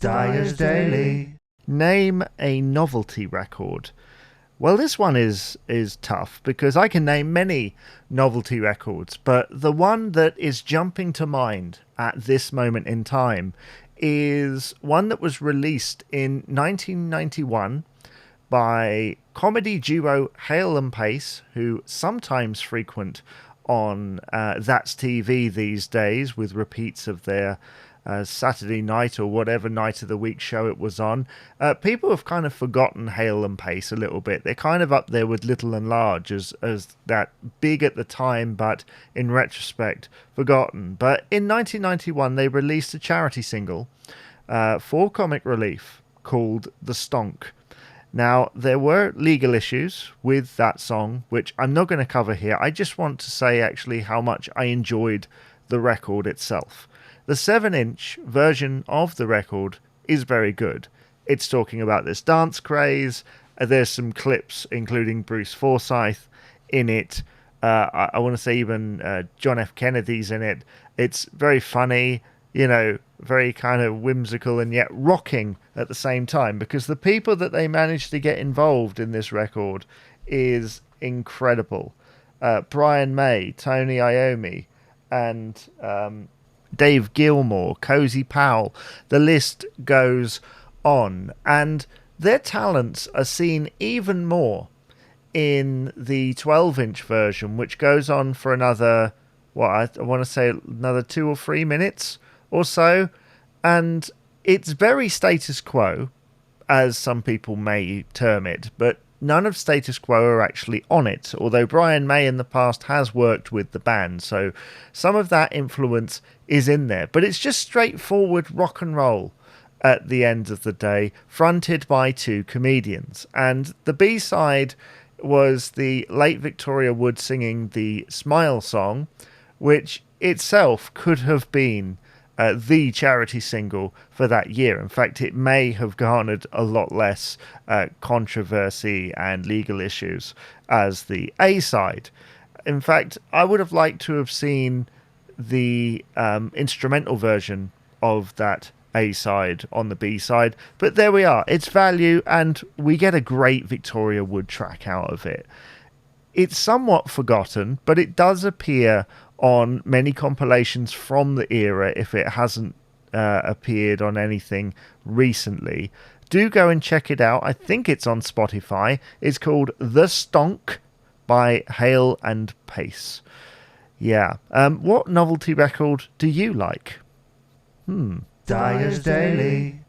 Dyer's Daily. Name a novelty record. Well, this one is tough because I can name many novelty records, but the one that is jumping to mind at this moment in time is one that was released in 1991 by comedy duo Hale and Pace, who sometimes frequent on That's TV these days with repeats of their Saturday night or whatever night of the week show it was on. People have kind of forgotten Hale and Pace a little bit. They're kind of up there with Little and Large as that big at the time, but in retrospect forgotten. But in 1991 they released a charity single for Comic Relief called The Stonk. Now, there were legal issues with that song, which I'm not going to cover here. I just want to say actually how much I enjoyed the record itself. The 7-inch version of the record is very good. It's talking about this dance craze. There's some clips, including Bruce Forsyth, in it. I want to say even John F. Kennedy's in it. It's very funny, very kind of whimsical and yet rocking at the same time, because the people that they managed to get involved in this record is incredible. Brian May, Tony Iommi, and Dave Gilmour, Cozy Powell. The list goes on. And their talents are seen even more in the 12-inch version, which goes on for another, I want to say another 2 or 3 minutes or so. And it's very status quo, as some people may term it, but none of Status Quo are actually on it, although Brian May in the past has worked with the band, so some of that influence is in there. But it's just straightforward rock and roll at the end of the day, fronted by 2 comedians. And the B-side was the late Victoria Wood singing the Smile song, which itself could have been the charity single for that year. In fact, it may have garnered a lot less controversy and legal issues as the A-side. In fact, I would have liked to have seen the instrumental version of that A-side on the B-side, but there we are. It's value, and we get a great Victoria Wood track out of it. It's somewhat forgotten, but it does appear on many compilations from the era if it hasn't appeared on anything recently. Do go and check it out. I think it's on Spotify. It's called The Stonk by Hale and Pace. Yeah. What novelty record do you like? Dyer's Daily.